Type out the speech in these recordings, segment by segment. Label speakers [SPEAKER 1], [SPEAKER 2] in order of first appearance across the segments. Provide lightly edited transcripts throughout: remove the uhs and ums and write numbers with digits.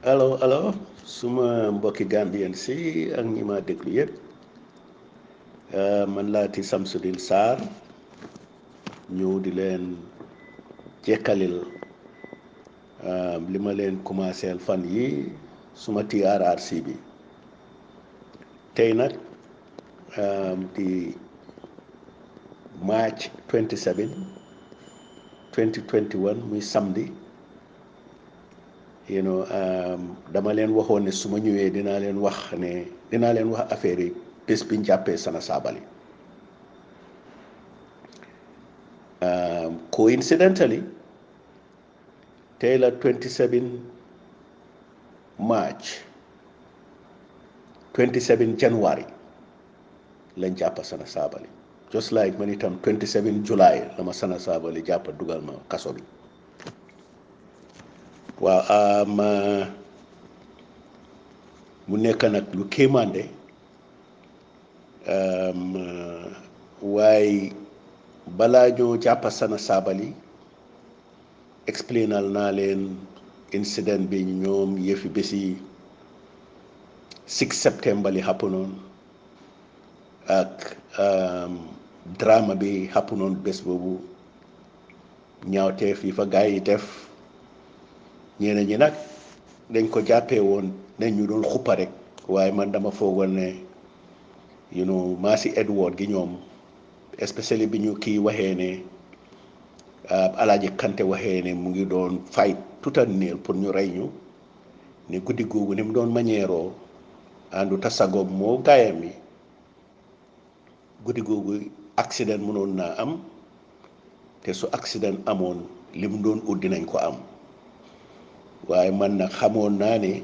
[SPEAKER 1] allo suma mbokki Gambien si ak ñi ma déglu yëpp man laati Samsudeen Sarr ñëw di leen jekkalil li ma leen commencé fan yi suma TRRC bi tey nag di March 27 2021 muy samedi dama leen waxoon ne su ma ñëwee dinaa leen wax affaire yi bés bi ñu jàppee Sana Sabally coincidentally tey la 27 March 27 January lañ jàpp Sana Sabally just like man itam 27 July la ma Sana Sabally jàpp dugal ma kaso bi waaw mu nekk nag lu kéemaande waaye balaa ñoo jàpp Sana Sabally explainal naa leen incident bi ñoom yëfi bési 6 septembre li happenon ak drama bi happenon bés boobu ñaawteef yi fa gaa yi def ñeneen ñi nag dañ ko jàppee woon ne ñu doon xuppa rek waaye man dama foogoon ne maa si Edward gi ñoom especially bi ñu kii waxee ne Alaaji Kante waxee ne mu ngi doon fight tutal niil pour ñu rey ñu ne guddi googu ni mu doon mañeeroo àndu tasagoom moo gaayam yi guddi googu accident mënoon naa am te su accident amoon li mu doon ut dinañ ko am waaye man nag xamoon naa ne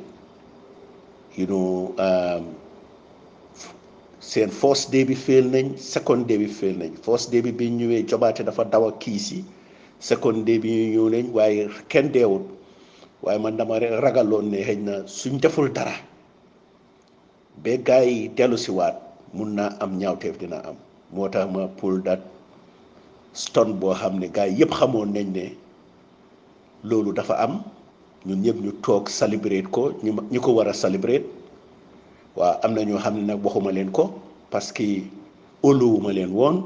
[SPEAKER 1] seen first day bi fail nañ second day bi fail nañ first day bi bi ñëwee jobaate dafa daw a kiis yi second day bi ñu ñëw nañ waaye kenn deewut waaye man dama ragaloon ne xëy na suñ deful dara ba gars yi dellu si waat mun naa am ñaawteef dina am moo tax ma pull that stunt boo xam ne gars yi yëpp xamoon nañ ne loolu dafa am ñun ñëpp ñu toog celebrate ko ñu ko war a celebrate waaw am na ñoo xam ne nag waxuma leen ko parce que óoluwuma leen woon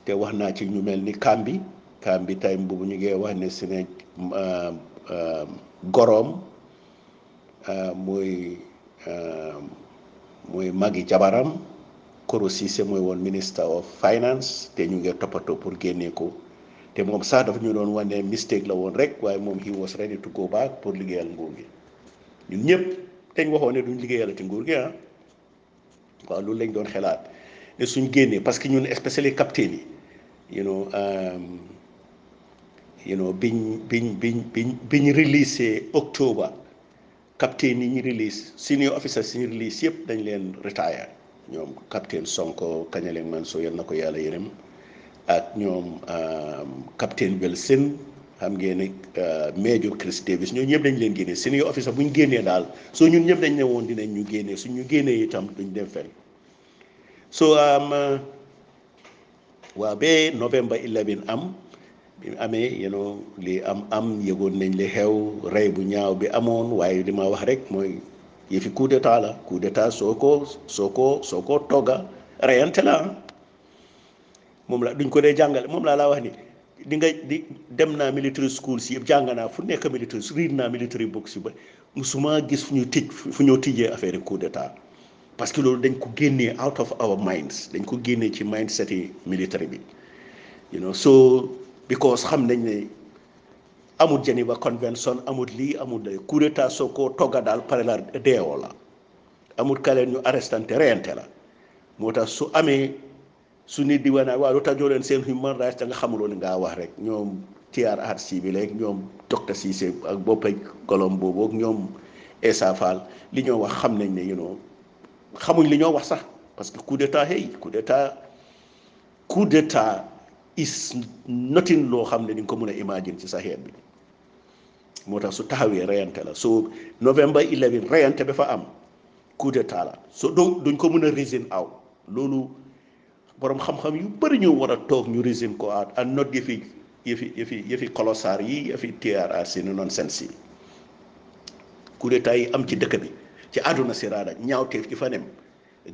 [SPEAKER 1] te wax naa ci ñu mel ni Kambi time boobu ñu ngi wax ne si ne goroom mooy magi jabaram Koro Ceesay mooy woon minister of finance te ñu ngi toppatoo pour génnee ko te moom sax dafa ñu doon wane mistake la woon rek waaye moom he was ready to go back pour liggéeyal nguur gi ñun ñëpp dañ waxoon ne duñ liggéeyal ci nguur gi waaw loolu lañ doon xelaat ne suñ génnee parce que ñun especially capitaine yi biñ release octobre capitaine yi ñu release senior officers yi ñu release yëpp dañ leen retire ñoom capitaine Sonko Kañale Manso yal na ko yàlla yërëm ak ñoom capitaine Wilson xam ngeen ne Major Chris Davis ñoo ñëpp dañ leen génnee senior officer bu ñu génnee daal soo ñun ñëpp dañ ne woon dinañ ñu génnee suñ ñu génnee itam duñ dem fenn so waaw ba November 11 am bi amee li am yëgoon nañ li xew rey bu ñaaw bi amoon waaye li ma wax rek mooy yëfi coup d'état la coup d'état soo ko togga reyante la moom la duñ ko dee jàngale moom laa wax ni di dem naa military school si yëpp jàng naa fu nekk military read naa military books yi ba musuma gis fu ñoo tijjee affaire coup d'état parce que loolu dañ ko génnee out of our minds dañ ko génnee ci mindset yi military bi so because xam nañ ne amul Geneva Convention amul lii amul lay coup d'état soo ko togga daal pare la deewoo la amul kaleen ñu arrestante reyante la moo tax su amee su nit di wane waaw lu tax joo leen seen human rights da nga xamuloo li ngaa wax rek ñoom TRRC bi léegi ñoom docteur Cissé ak boppay golom boobu ak ñoom Essa Faal li ñoo wax xam nañ ne xamuñ li ñoo wax sax parce que coup d'état is nothing loo xam ne di nga ko mën a imagine ci sa xeet bi moo tax su taxawee reyante la so November 11 reyante ba fa am coup d'état la so duñ ko mën a reason out loolu borom xam-xam yu bëri ñu war a toog ñu reason ko out and not yëfi kolosaar yi yëfi TRRC ni nonsense yi coup d'état yi am ci dëkk bi ci àdduna si raada ñaawteef ci fa nem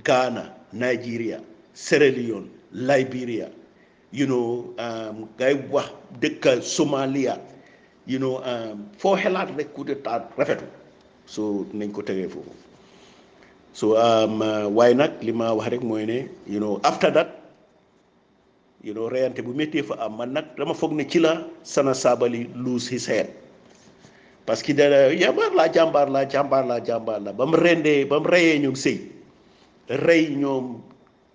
[SPEAKER 1] Ghana Nigeria Sierra Leone Liberia ngay wax dëkka Somalia foo xelaat rek coup d'état rafetu so nañ ko tegee foofu so waaye nag li ma wax rek mooy ne after that reyante bu méttee fa am man nag dama foog ne ci la Sana Sabally lose his head parce que da jàmbaar la ba mu reyee ñoom sëy rey ñoom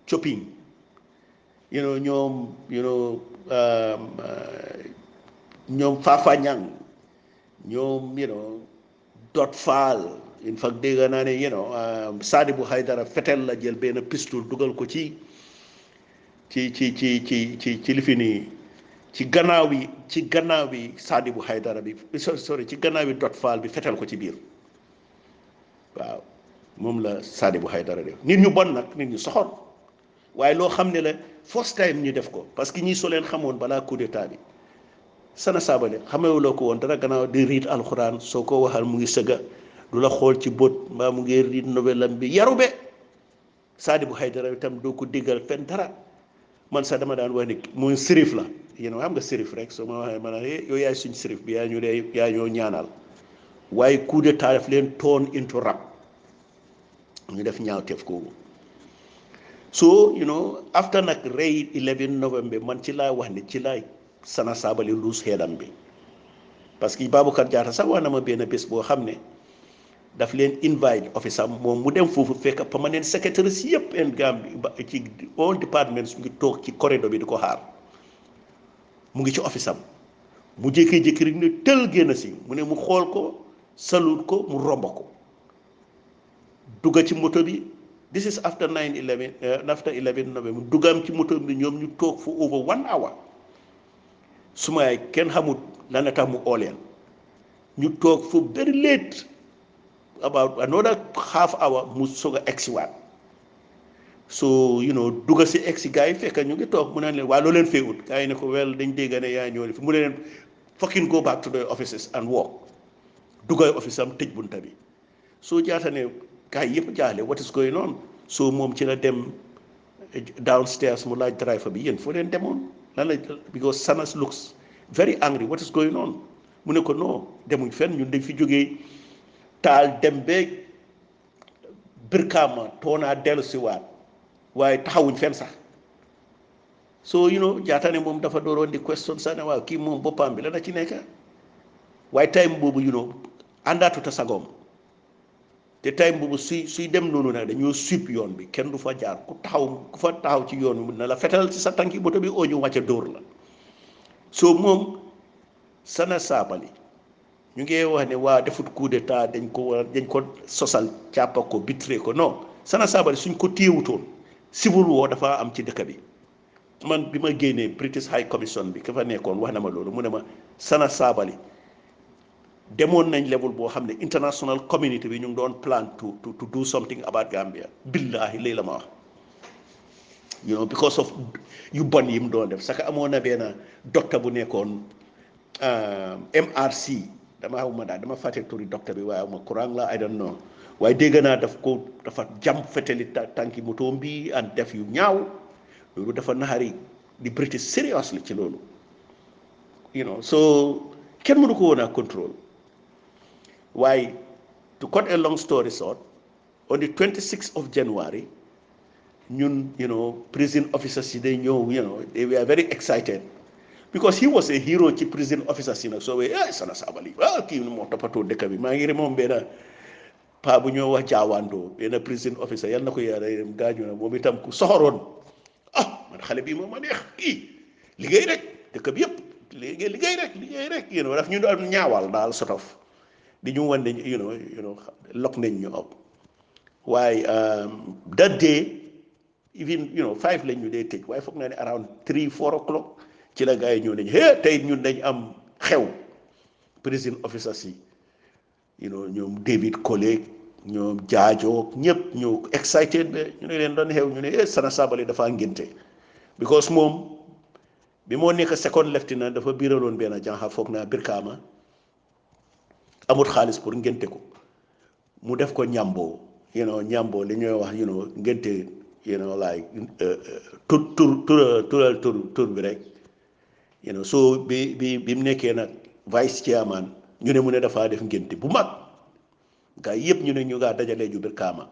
[SPEAKER 1] copine ñoom Fafa Ñang ñoom Dot Fall in fact dégg naa ne Sadibou Hydara fetel la jël benn pistol dugal ko ci lifi nii ci gannaaw bi Sadibou Hydara bi sorry ci gannaaw bi Dot Fall bi fetel ko ci biir waaw moom la Sadibou Hydara def nit ñu bon nag nit ñu soxor waaye loo xam ne la first time ñu def ko parce que ñii soo leen xamoon balaa coup d'état bi Sana Sabally xamewuloo ko woon dara gannaaw di riit alxuraan soo ko waxal mu ngi sëgga du la xool ci bët mbaa mu ngi riit novelam bi yarube Sadibou Hydara itam doo ko diggal fen dara man sax dama daan wax ne mooy sérif la xam nga sérif rek soo ma waxee ma ne yow yaay suñ sérif bi yaa ñoo ñaanal waaye coup d'état daf leen turn into rap ñu def ñaawteef kooku so after nag rey 11 November man ci laa wax ne ci laa Sana Sabally luus xeedam bi parce que Baboucarr Jatta sax wax na ma benn bés boo xam ne daf leen invite office am moom mu dem foofu fekk permanent secretary si yëpp en Gambie ci all departments ñu ngi toog ci corridor bi di ko xaar mu ngi ci office am mu jékkee-jékki rek ne tël génn si mu ne mu xool ko salut ko mu romb ko dugga ci moto bi this is after 9/11 after 11 November mu duggam ci moto bi ñoom ñu toog for over 1 hour su ma kenn xamut lan la tax mu ooleen ñu toog for very late about another half hour mu soog a egsiwaat so dugga si egsi gars yi fekk ñu ngi toog mu naan leen waa loo leen fee ut gars yi ne ko wel dañ dégg ne yaa ñëw fi mu ne leen fucking go back to the offices and work duggay office am tëj bunta bi soo jaata ne gars yi yëpp jaaxle what is going on so moom ci la dem downstairs mu laaj driver bi yéen foo leen demoon lan la because Sana looks very angry what is going on mu ne ko non demuñ fenn ñun dañ fi jógee taal dem beeg Brikama toonaa dellu si waat waaye taxawuñ fenn sax so jaata ne moom dafa dooroon di question sax ne waaw kii moom boppam bi la na ci nekk waaye time boobu àndaatuta sagoom te time boobu suy dem noonu nag dañoo suip yoon bi kenn du fa jaar ku fa taxaw ci yoon bi na la fetal ci sa tànki moto bi oo ñu wàcce dóor la so moom Sana Sabally ñu ngi wax ne waa defut coup d'état dañ ko sosal càppa ko bitré ko non Sana Sabally suñ ko téewutoon civil war dafa am ci dëkk bi man bi ma génnee British High Commission bi ka fa nekkoon wax na ma loolu mu ne ma Sana Sabally demoon nañ level boo xam ne international community bi ñu ngi doon plan to do something about Gambia billahi léegi la ma wax because of yu bon yi mu doon def saka amoon na benn docteur bu nekkoon MRC dama fàtte turi docteur bi waaye ma courant la I don't know waaye dégg naa dafa jam feteli tànki motoom bi and def yu ñaaw loolu dafa naxari di British seriously ci loolu so kenn mënu ko woon a contrôle waaye to cut a long story short on the 26th of January ñun prison officers yi day ñëw they were very excited because he was a hero ci prison officers yi nag soo wee Sana Sabally kii moo toppatoo dëkk bi maa ngi re moom benn paa bu ñoo wax jaawandoo benn prison officer yal na ko yàlla dem gaañu na moom itam ku soxoroon man xale bii moom ma neex kii liggéey rek dëkk bi yëpp liggéey rek daf ñu doon ñaawal daal sotof di ñu wan ne lock nañ ñu up waaye that day even 5 lañ ñu dee tëj waaye foog naa ne around 3-4 o'clock ci la gars yi ñëw nañu tey ñun dañ am xew prison officers yi ñoom David Colley ñoom jaajoog ñëpp ñu excited be ñu ne leen doon xew ñu ne Sana Sabally dafa ngénte because moom bi moo nekk second lieutenant dafa biiraloon benn jànxa foog naa Brikama amut xaalis pour ngénte ko mu def ko ñambo ñambo li ñuy wax ngénte like tur bi rek so bi mu nekkee nag vice chairman ñu ne mu ne dafaa def ngénte bu mag gaa yëpp ñu ne ñu ngaa dajalee ju biir kaama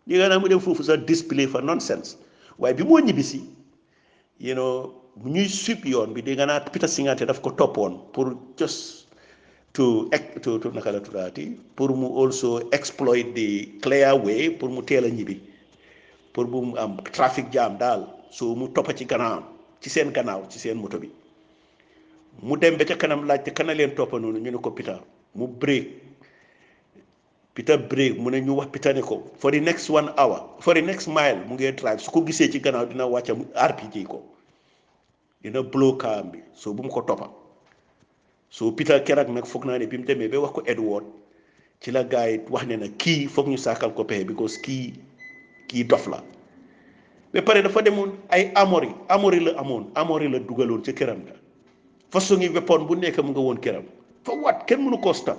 [SPEAKER 1] li nga naa mu dem foofu sax display fa nonsense waaye bi moo ñibbisi ñuy sup yoon bi di nga naa Peter Singate daf ko toppoon pour just to naka la tuddaati pour mu also exploit the clear way pour mu teel a ñibbi pour bu mu am traffic jam daal so mu toppa ci gannaaw ci seen moto bi mu dem ba ca kanam laajte kana leen toppa noonu ñu ne ko Peter break mu ne ñu wax Peter ne ko for the next 1 hour for the next mile mu ngee drive su ko gisee ci gannaaw dina wàcca mu RPG ko dina blow kaam bi so bu mu ko toppa so Peter keroog nag foog naa ne bi mu demee ba wax ko Edward ci la gars yi wax ne nag kii foog ñu saakal ko pexe because kii dof la ba pare dafa demoon ay amori la dugaloon ci këram ga façon ngi weapon bu nekk mu nga woon këram fa wat kenn mënu ko stop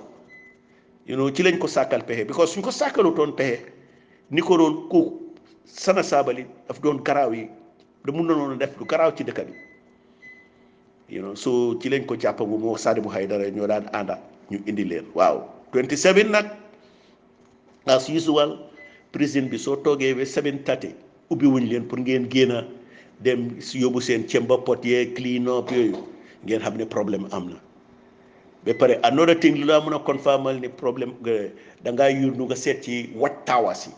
[SPEAKER 1] ci lañ ko sàkkal pexe because suñ ko sàkkalutoon pexe ni ko doon ku Sana Sabally daf doon garaaw yi da mun na noonu def lu garaaw ci dëkk bi so ci lañ ko jàppagu moo Sadibou Hydara ñoo daan ànda ñu indi leen waaw 27 nag as usual prison bi soo toogee ba 7:30 ubbi wuñ leen pour ngeen génn dem si yóbbu seen cemba pot yee clean up yooyu ngeen xam ne problème am na ba pare another thing lu laa mën a confirmal ni problème da ngaa yurnu nga seet ci watch towers yi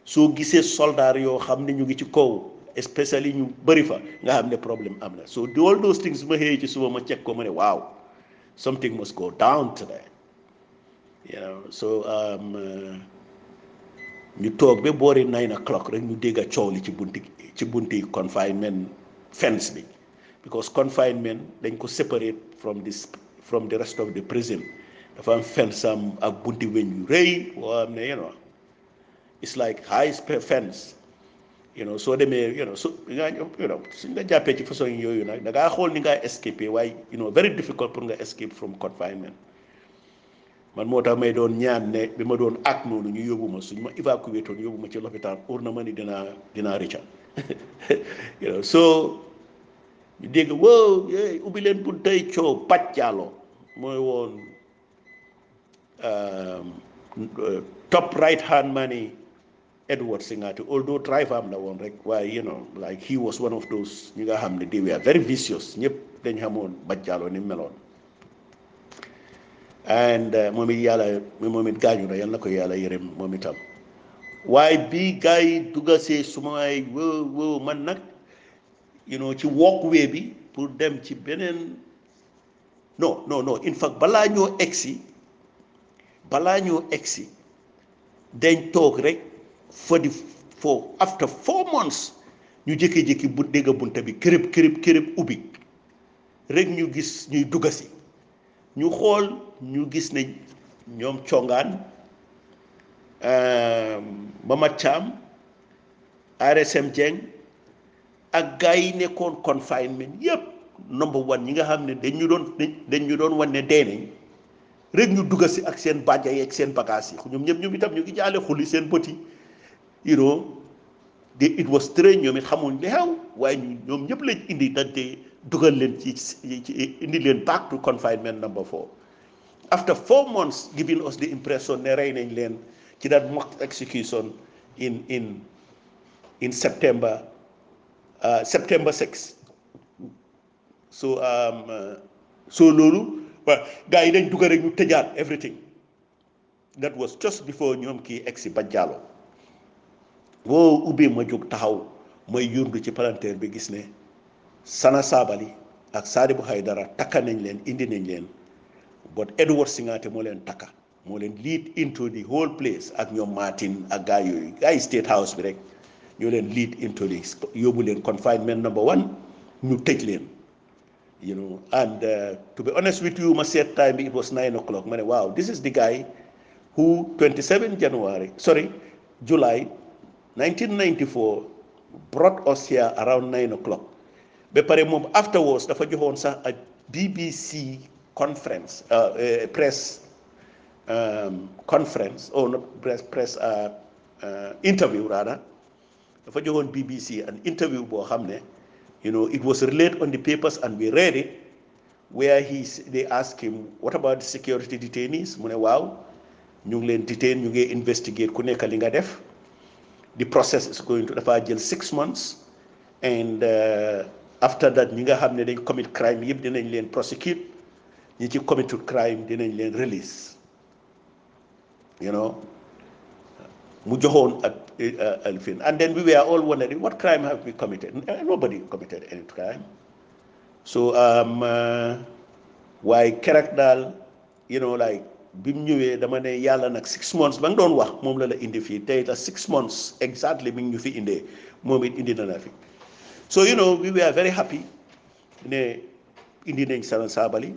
[SPEAKER 1] soo gisee soldat yoo xam ne ñu ngi ci kaw especially ñu bëri fa nga xam ne problème am na so all those things ma xëyee ci suba ma check ko ma ne waaw something must go down today so ñu toog ba boori 9 o'clock rek ñu dégg a coow li ci bunti confinement fence bi because confinement dañ ko separate from the rest of the prison dafa am fence am ak bunti weñ yu rëy boo xam ne it's like high fence soo demee suñ nga jàppee ci façon yooyu nag da ngaa xool ni ngaa escape waaye very difficult pour nga escape from confinement man moo tax may doon ñaan ne bi ma doon ak noonu ñu yóbbu ma suñ ma évacué toon yóbbu ma ci lopitaan ur na ma ni dinaa rëcca so ñu dégg wow ubbi leen bu tey coow pàccaaloo mooy woon top right hand man yi Edward Singate although driver am la woon rek waaye like he was one of those ñi nga xam ne they were very vicious ñëpp dañ xamoon bàccaaloo ni meloon and moom it gaañu na yal na ko yàlla yërëm moom itam waaye bii gars yi dugasee sumay wow man nag ci walkway bi pour dem ci beneen non in fact balaa ñoo egsi dañ toog rek after 4 months ñu jékki-jékki bu dégg bunta bi kërëb ubbi rek ñu gis ñuy dugasi ñu xool ñu gis ne ñoom congaan Mama Cham RSM Jeng ak gars yi nekkoon confinement yépp number 1 ñi nga xam ne dañ ñu doon wan ne dee nañ rek ñu dugg si ak seen bàjja yeeg seen bagages yi ñoom itam ñu ngi jaale xulli seen bëti it was strange ñoom it xamuñ li xew waaye ñoom ñëpp lañ indi dante dugal leen ci indi leen back to confinement number 4 after 4 months giving us the impression ne rey nañ leen ci that mock execution in September 6 so loolu waaw gars yi dañ dugg rek ñu tëjaat everything that was just before ñoom kii egsi ba jàllo boo ubbee ma jóg taxaw may yurndu ci palanteer bi gis ne Sana Sabally ak Sadibou Hydara takka nañ leen indi nañ leen but Edward Singate moo leen takka moo leen lead into the whole place ak ñoom Martin ak gars yooyu gars yi State House bi rek ñoo leen lead into the yóbbu leen confinement number 1 ñu tëj leen and to be honest with you ma seet time bi it was 9 o'clock ma ne wow this is the guy who 27 July 1994 brought us here around 9 o'clock ba pare moom afterwards dafa joxoon sax a BBC conference press conference or not press interview rather dafa joxoon BBC an interview boo xam ne it was relayed on the papers and we read it where they asked him what about the security detainees mu ne waaw ñu ngi leen detain ñu ngi investigate ku nekk li nga def the process is going to dafa jël 6 months and after that ñi nga xam ne dañ commit crime yëpp dinañ leen prosecute ñi ci committed crime dinañ leen release mu joxoon ak Alfin and then we were all wondering what crime have we committed. Nobody committed any crime. So waaye keroog daal like bi mu ñëwee dama ne yàlla nag 6 months ba nga doon wax moom la indi fii tey la 6 months exactly mi ngi ñu fi indee moom it indi na la fi so we were very happy ne indi nañ Sana Sabally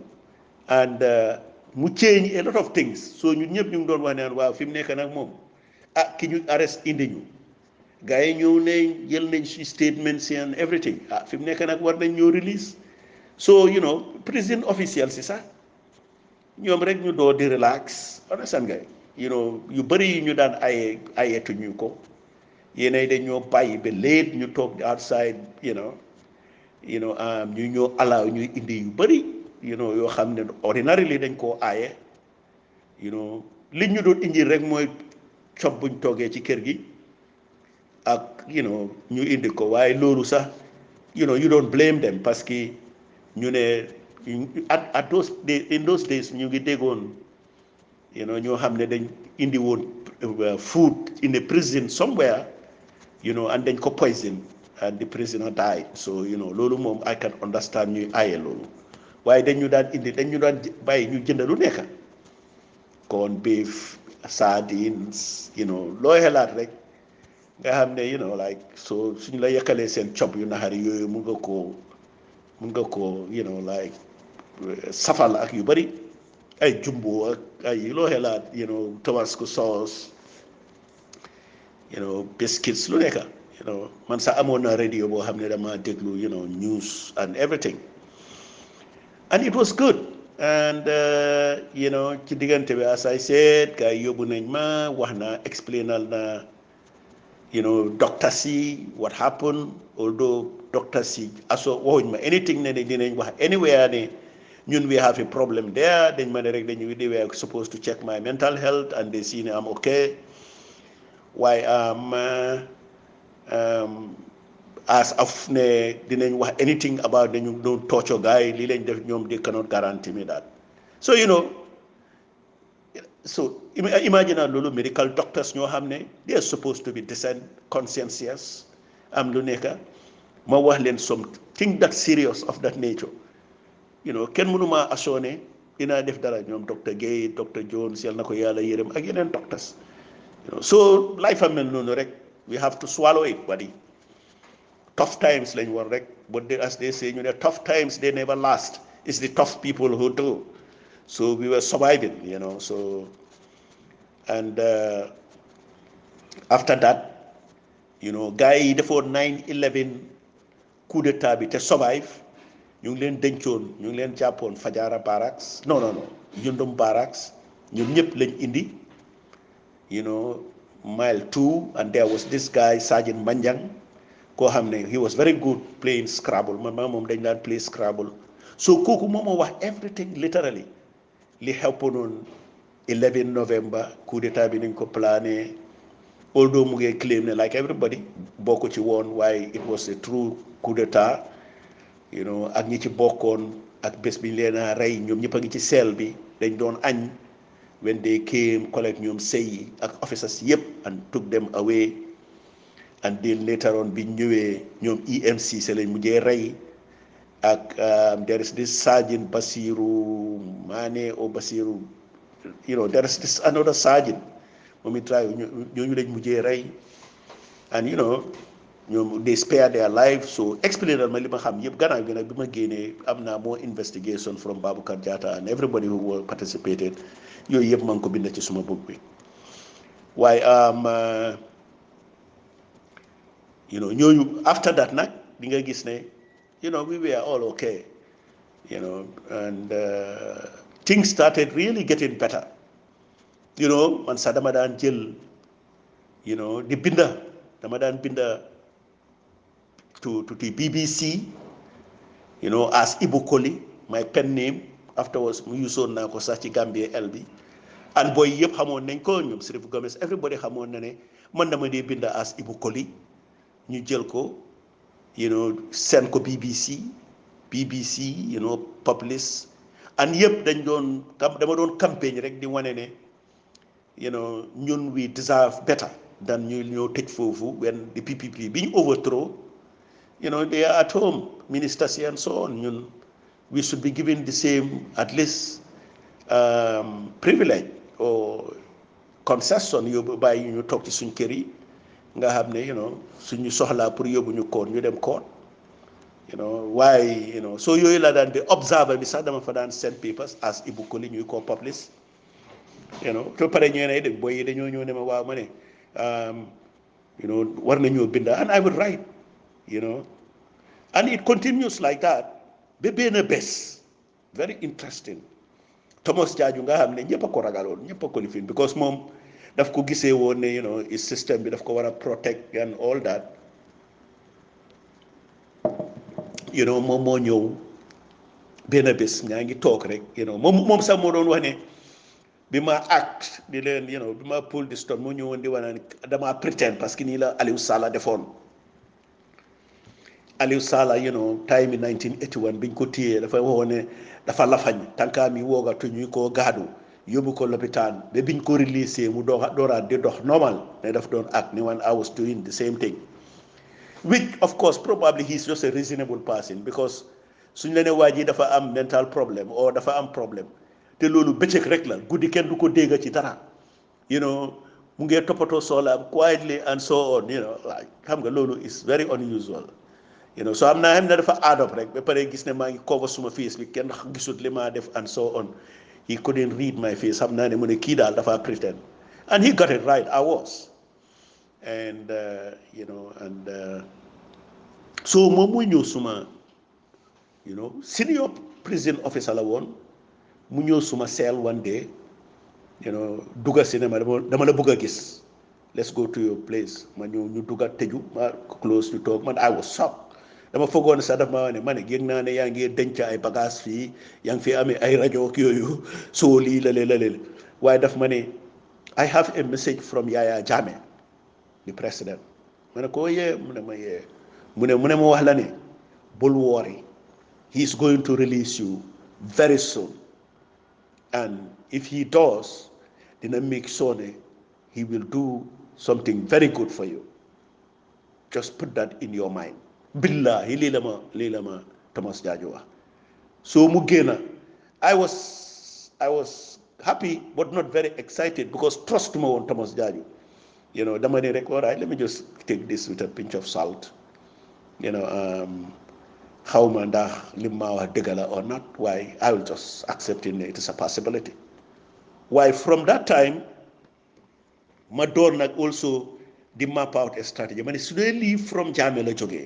[SPEAKER 1] and mu change a lot of things so ñun ñëpp ñu ngi doon wax ne waaw fi mu nekk nag moom ki ñu arrest indi ñu gars yi ñëw ne jël nañ si statements and everything fi mu nekk nag war nañ ñoo release so prison official si sax ñoom rek ñu doo di relax understand nga yu bëri yi ñu daan ayetuñu ko yéenay dañ ñoo bàyyi ba late ñu toog outside ñu ñoo allow ñuy indi yu bëri yoo xam ne ordinarily dañ koo aaye li ñu doon indi rek mooy cob buñ toogee ci kër gi ak ñu indi ko waaye loolu sax you don't blame them parce que ñu ne at in those days ñu ngi déggoon ñoo xam ne dañ indi woon food in the prison somewhere and dañ ko poison and the prisoner died so loolu moom I can understand ñuy aaye loolu waaye dañ ñu daan bàyyi ñu jënd lu nekk corn beef sardines loo xelaat rek nga xam ne like so suñ la yekkalee seen cob yu naxari yooyu mun nga koo like safal ak yu bari ay jumbo ak ay loo xelaat tabasco sauce biscuits lu nekk man sax amoon na radio boo xam ne dama déglu news and everything and it was good and ci diggante bi as I said gars yi yóbbu nañ ma wax na explainal na doctor si what happened although doctor si waxuñ ma anything ne dinañ wax anywhere ne ñun we have a problem there dañ ma ne rek they were supposed to check my mental health and they see ne I'm okay waaye as of ne dinañ wax anything about dañu doon torture guy lii lañ def ñoom they cannot guarantee me that so so imagine loolu medical doctors ñoo xam ne they are supposed to be decent conscientious am lu nekk ma wax leen something that serious of that nature kenn mënuma assurer dinaa def dara ñoom docteur Guèye docteur Jones yal na ko yàlla yërëm ak yeneen doctors so life am mel noonu rek we have to swallow it buddy tough times lañ woon rek but as they say tough times they never last it's the tough people who do so we were surviving so and after that gars yi defoon 9/11 coup d'état bi te survive ñu ngi leen dencoon ñu ngi leen jàppoon Fajara barracks non Yundum barracks ñoom ñëpp lañ indi mile 2 and there was this guy Sergeant Manjang koo xam ne he was very good playing Scrabble man moom dañ daan play Scrabble so kooku moom moo wax everything literally li xewpoon 11 November coup d'état bi nañ ko plané although mu ngi claim ne like everybody bokku ci woon waaye it was a true coup d'état ak ñi ci bokkoon ak bés bi leen a rey ñoom ñëpp a ngi ci seel bi dañ doon añ when they came collect ñoom sey ak officers yëpp and took them away and then later on bi ñëwee ñoom EMC se lañ mujjee rey ak there is this sergeant Basiru Mane or Basiru there is this another sergeant moom it try ñooñu lañ mujjee rey and ñoom they spare their life so explainal ma li ma xam yëpp gannaaw gi nag bi ma génnee am naa more investigation from Baboucarr Jatta and everybody who participated yooyu yëpp maa ngi ko bind ci suma book bi waaye ñooñu after that nag di nga gis ne we were all okay and things started really getting better you know man sax dama daan jël you know di binda dama daan binda to the BBC you know as Ibu Koli my pen name afterwards mu usoon naa ko sax ci Gambia L bi and boy yëpp xamoon nañ ko ñoom Sirif Gomez everybody xamoon na ne man dama dee binda as Ibu Koli ñu jël ko you know seen ko BBC you know publish and yëpp dañ doon dama doon campagne rek di wane ne you know ñun we deserve better than ñu ñoo tëj foofu when the PPP bi ñu overthrow you know they are at home ministers and so on ñun we should be given the same at least privilege or concession yóbbu bàyyi ñu toog ci suñ kër yi nga xam ne you know suñu soxlaa pour yóbbu ñu koon ñu dem koon you know waaye you know so yooyu la daan di observer bi sax dama fa daan send papers as Ibu Koli ñuy ko publish you know to pare ñoo ne de boy yi dañoo ñëw ne ma waaw ma ne you know war nañoo binda and I would write you know and it continues like that ba benn bés very interesting Thomas Jaaju nga xam ne ñëpp a ko ragaloon ñëpp a ko lifin because moom daf ko gisee woon ne you know système bi daf ko war a protect and all that you know moom moo ñëw benn bés ñaa ngi toog rek you know moom sax moo doon wax ne bi ma act di leen you know bi ma pull di stone moo ñëwoon di wane dama pretend parce que nii la Aliou Sala defoon Aliou Sala you know time 1981 biñ ko téyee dafa waxoon ne dafa lafañ tànkaam yi woogatu ñu ko gaadu yóbbu ko lopitaan ba biñ ko releasé mu dooraat di dox normal ne daf doon act ni when I was doing the same thing which of course probably he's just a reasonable person because suñ la ne waa ji dafa am mental problem or dafa am problème te loolu bëccëg rek la guddi kenn du ko dégg ci dara you know mu ngee toppatoo soxlaam quietly and so on you know like xam nga loolu is very unusual you know so am naa xam ne dafa add up rek ba pare gis ne maa ngi cover suma face bi kenn gisut li maa def and so on he couldn't read my face xam naa ne mu ne kii daal dafa pretend and he got it right I was and you know and so moom muy ñëw suma you know senior prison officer la woon mu ñëw suma cell one day you know dugga si ne ma dama la bëgg a gis let's go to your place ma ñëw ñu dugga tëju ma close ñu toog man I was shocked dama foogoon sax daf ma ne ma ne yëg naa ne yaa ngi denc ay bagage fii yaa ngi fi amee ay rajo ak yooyu soo lii la waaye daf ma ne I have a message from Yaya Jammeh the president ma ne ko yee mu ne ma yee mu ne ma wax la ne bul worry he is going to release you very soon and if he does dina make sure ne he will do something very good for you just put that in your mind billahi lii la ma Thomas Jaaju wax so mu génna I was happy but not very excited because trust ma woon Thomas Jaaju you know dama ne rek all right let me just take this with a pinch of salt you know xaw ma ndax li ma wax dëgg la or not waaye I will just accept it it is a possibility waaye from that time ma door nag also di map out a strategy ma ne su dee lii from Jammeh la jógee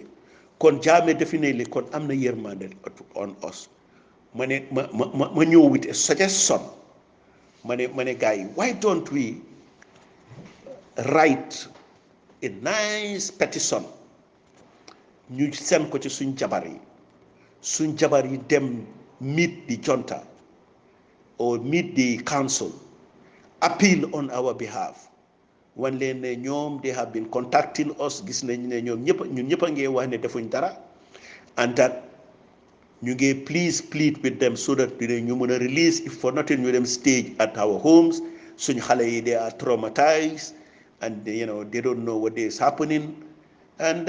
[SPEAKER 1] kon Jammeh definitely kon am na yërmande on us ma ne ma ñëw with a suggestion ma ne gars yi why don't we write a nice petition ñu seen ko ci suñ jabar yi dem meet the junta or meet the council appeal on our behalf wan leen ne ñoom they have been contacting us gis nañ ne ñoom ñun ñëpp a ngee wax ne defuñ dara and that ñu ngee please plead with them so that ñu mën a release if for nothing ñu dem stage at our homes suñ xale yi they are traumatized and you know they don't know what is happening and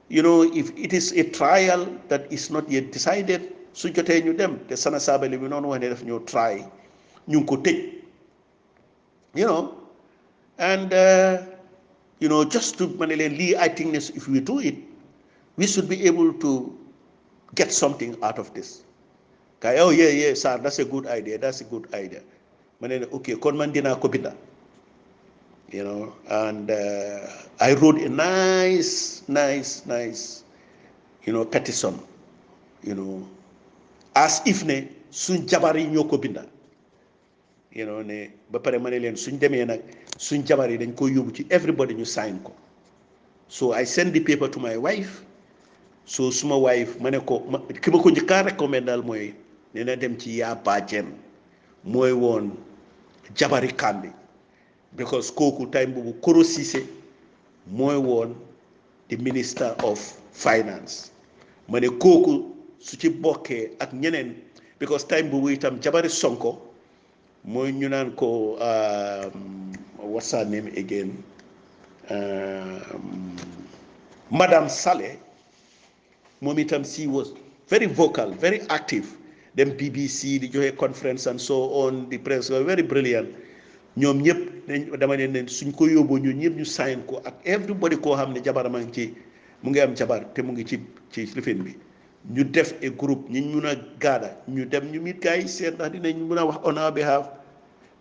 [SPEAKER 1] you know if it is a trial that is not yet decided su jotee ñu dem te Sana Sabally bi noonu wax ne daf ñoo try ñu ngi ko tëj you know and you know just to ma ne leen lii I think ne if we do it we should be able to get something out of this kay oh yeah sir that's a good idea ma ne okay kon man dinaa ko binda you know and I wrote a nice you know petition you know as if ne suñ jabar yi ñoo ko binda you know ne ba pare ma ne leen suñ demee nag suñ jabar yi dañ koy yóbbu ci everybody ñu sign ko so I send the paper to my wife so suma wife ma ne ko ki ma ko njëkkaa recommend daal mooy ne na dem ci yaa baajen mooy woon jabari Kambi because kooku time boobu Koro Ceesay mooy woon the minister of finance ma ne kooku su ci bokkee ak ñeneen because time boobu itam jabari Sonko mooy ñu naan ko what's her name again Madame Saleh moom itam she was very vocal very active dem BBC di joxe conference and so on the press were very brilliant ñoom ñëpp dama ne suñ ko yóbboo ñun ñëpp ñu sign ko ak everybody koo xam ne jabar ma ngi ci mu ngi am jabar te mu ngi ci lifin bi ñu def a groupe ñi mun a gaada ñu dem ñu mit gars yi seet ndax dinañ mun a wax on our behalf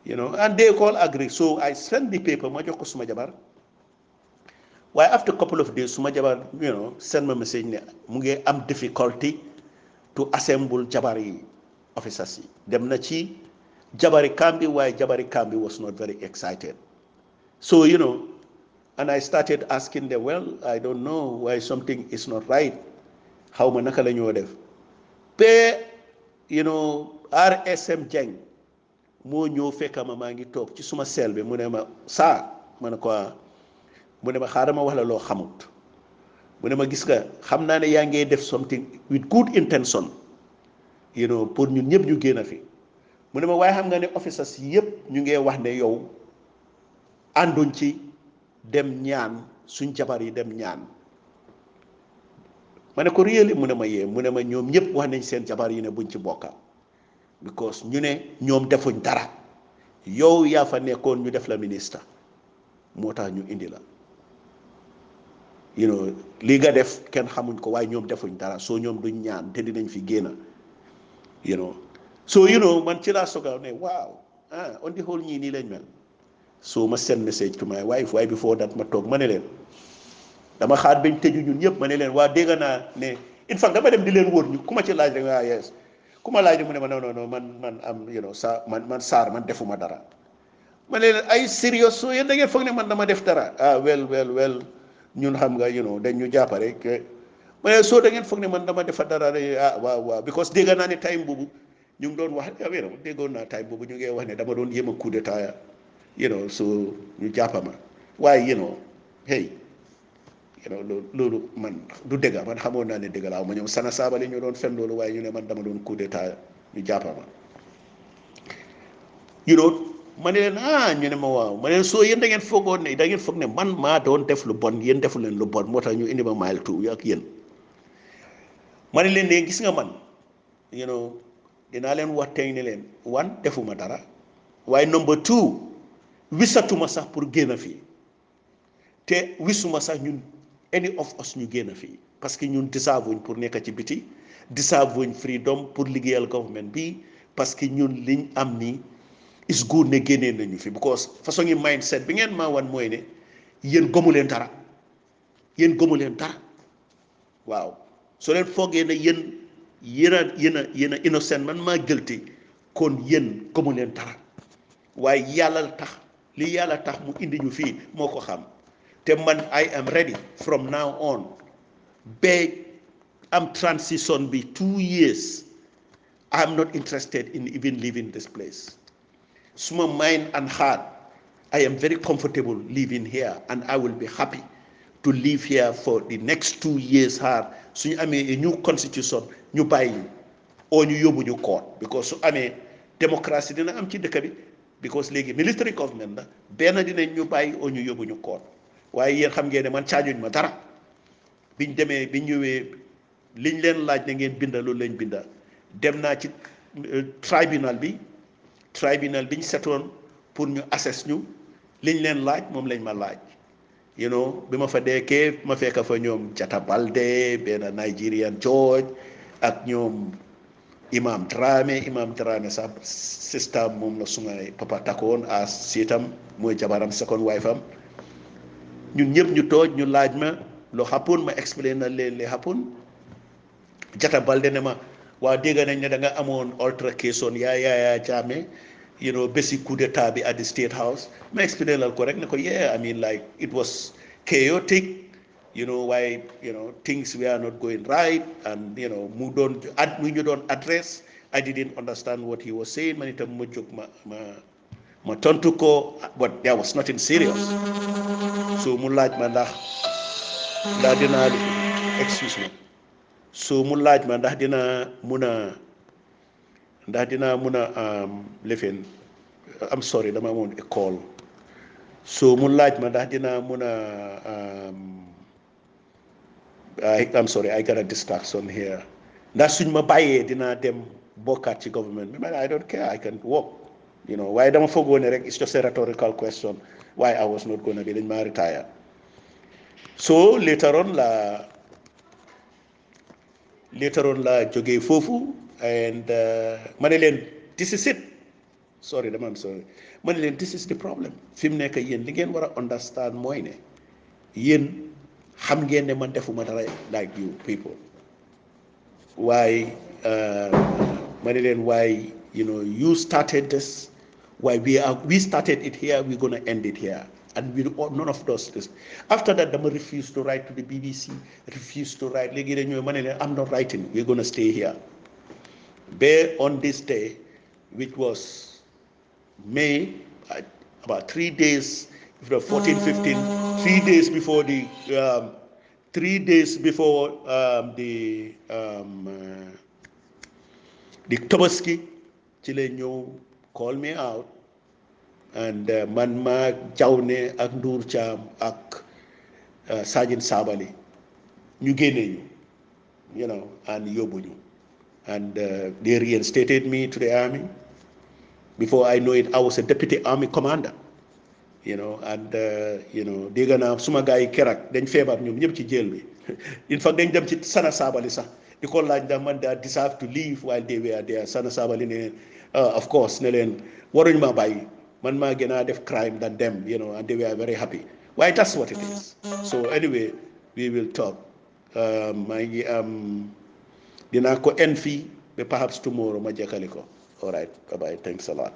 [SPEAKER 1] you know and they all agree so I send the paper ma jox ko suma jabar waaye after a couple of days suma jabar you know send ma message ne mu ngi am difficulty to assemble jabar yi officers yi dem na ci jabari Kambi waaye jabari Kambi was not very excited so you know and I started asking them well I don't know why something is not right xaw ma naka la ñoo def ba you know RSM Jeng moo ñëw fekka ma maa ngi toog ci suma sel bi mu ne ma saa ma ne ko mu ne ma xaaral ma wax la loo xamut mu ne ma gis nga xam naa ne yaa ngee def something with good intention you know pour ñun ñëpp ñu génn fi mu ne ma waaye xam nga ne officers yëpp ñu ngee wax ne yow ànduñ ci dem ñaan suñ jabar yi dem ñaan ma ne ko réeli mu ne ma yee mu ne ma ñoom ñëpp wax nañ seen jabar yi ne buñ ci bokka because ñu ne ñoom defuñ dara yow yaa fa nekkoon ñu def la ministre moo tax ñu indi la you know lii nga def kenn xamuñ ko waaye ñoom defuñ dara soo ñoom duñ ñaan te dinañ fi génn you know so you know man ci laa soga ne waaw on the whole ñii nii lañ mel so ma send message to my wife waaye before that ma toog ma ne leen dama xaar bañ tëju ñun ñëpp ma ne leen waa dégg naa ne in fact dama dem di leen wóor ñu ku ma ci laaj rek yes ku ma laaj mu ne ma non man am you know man Sarr man defuma dara ma ne leen ay serious so yéen da ngeen foog ne man dama def dara well ñun xam nga you know dañ ñu jàpp rek ma ne soo da ngeen foog ne man dama defa dara rek waaw because dégg naa ne time boobu ñu ngi doon wax you know déggoon naa time boobu ñu ngi wax ne dama doon yéem a coup d'état you know so ñu jàppa ma waaye you know hey you know loolu man du dëgga man xamoon naa ne dëgga laaw ma ñoom Sana Sabally ñu doon fen loolu waaye ñu ne man dama doon coup d'état ñu jàppa ma you know ma ne leen ñu ne ma waaw ma ne leen soo yéen da ngeen foogoon ne da ngeen foog ne man maa doon def lu bon yéen defu leen lu bon moo tax ñu indi ma mile two ak yéen ma ne leen ne gis nga man you know dinaa leen wax tey ne leen one defuma dara waaye number two wisatuma sax pour génn fii te wisuma sax ñun any of us ñu génn fii parce que ñun deserve wuñ pour nekk ci biti deserve wuñ freedom pour liggéeyal government bi parce que ñun liñ am nii is good ne génnee nañu fi because façon yi mindset bi ngeen maa wan mooy ne yéen gëmu leen dara waaw soo leen foogee ne yéen a innocent man maa guilty kon yéen gëmu leen dara waaye yàlla tax li yàlla tax mu indi ñu fii moo ko xam te man I am ready from now on ba am transition bi 2 years I am not interested in even leaving this place suma mind and heart I am very comfortable living here and I will be happy to live here for the next 2 years hard suñu amee a new constitution ñu bàyyi oo ñu yóbbu ñu court because su amee démocratie dina am ci dëkk bi because léegi military government la benn dinañ ñu bàyyi oo ñu yóbbu ñu court waaye yéen xam ngeen ne man caajuñ ma dara biñ ñëwee liñ leen laaj ne ngeen binda loolu lañ binda dem naa ci tribunal biñ setoon pour ñu assess ñu liñ leen laaj moom lañ ma laaj you know bi ma fa deekee ma fekk fa ñoom Jata Balde benn Nigerian George ak ñoom imam Dramé sax sister moom la suma papa takkoon as siitam mooy jabaram second wife am ñun ñëpp ñu tooj ñu laaj ma loo happen ma explain na leen li happen Jata Balde ne ma waa dégg nañ ne da nga amoon altercation yaa Jammeh basic coup d'état bi at the state house ma explain lal ko rek ne ko yeah, I mean, like, it was chaotic, why, things were not going right, and mu ñu doon address. I didn't understand what he was saying. Man itam ma jóg ma tontu ko, but there was nothing serious. So mu laaj ma ndax dinaa excuse me. So mu laaj ma ndax dinaa mun a lifin. I'm sorry, dama amoon a call. So mu laaj ma ndax dinaa mun a I'm sorry, I got a distraction here. Ndax suñ ma bàyyee dinaa dem bokkaat ci government bi. Man, I don't care, I can walk. Waaye dama foogoo ne rek it's just a rhetorical question why I was not gonna be dañ ma retire. So later on la jógee foofu, and ma ne leen this is it. Sorry, dama am sorry. Ma ne leen this is the problem. Fi mu nekk yéen li ngeen war a understand mooy ne yéen xam ngeen ne man defuma dara like you people. Why ma ne leen why you started this. Why we started it here, we're gonna end it here. And none of us this. After that, Dama refused to write to the BBC, refused to write. I'm not writing, we're gonna stay here. Bear on this day, which was May, about 3 days, 14, 15, 3 days before the 3 days before the Tobaski, Chile call me out, and man ma Jawne ak Ndour Cham ak Sajin Sabally ñu génne ñu and yóbbu ñu, and they reinstated me to the army. Before I know it, I was a deputy army commander. And dégg naa suma gars yi keroog dañ feebar ñoom ñëpp ci jail bi. In fact dañ dem ci Sana Sabally sax di ko laaj ndax man daa deserve to leave while they were there. Sana Sabally ne of course ne leen waruñ ma bàyyi, man maa gën a def crime than them, and they were very happy. Why, that's what it is. So anyway, we will talk. maa ngi dinaa ko end fii, but perhaps tomorrow ma jekkali ko. All right, bye bye, thanks a lot.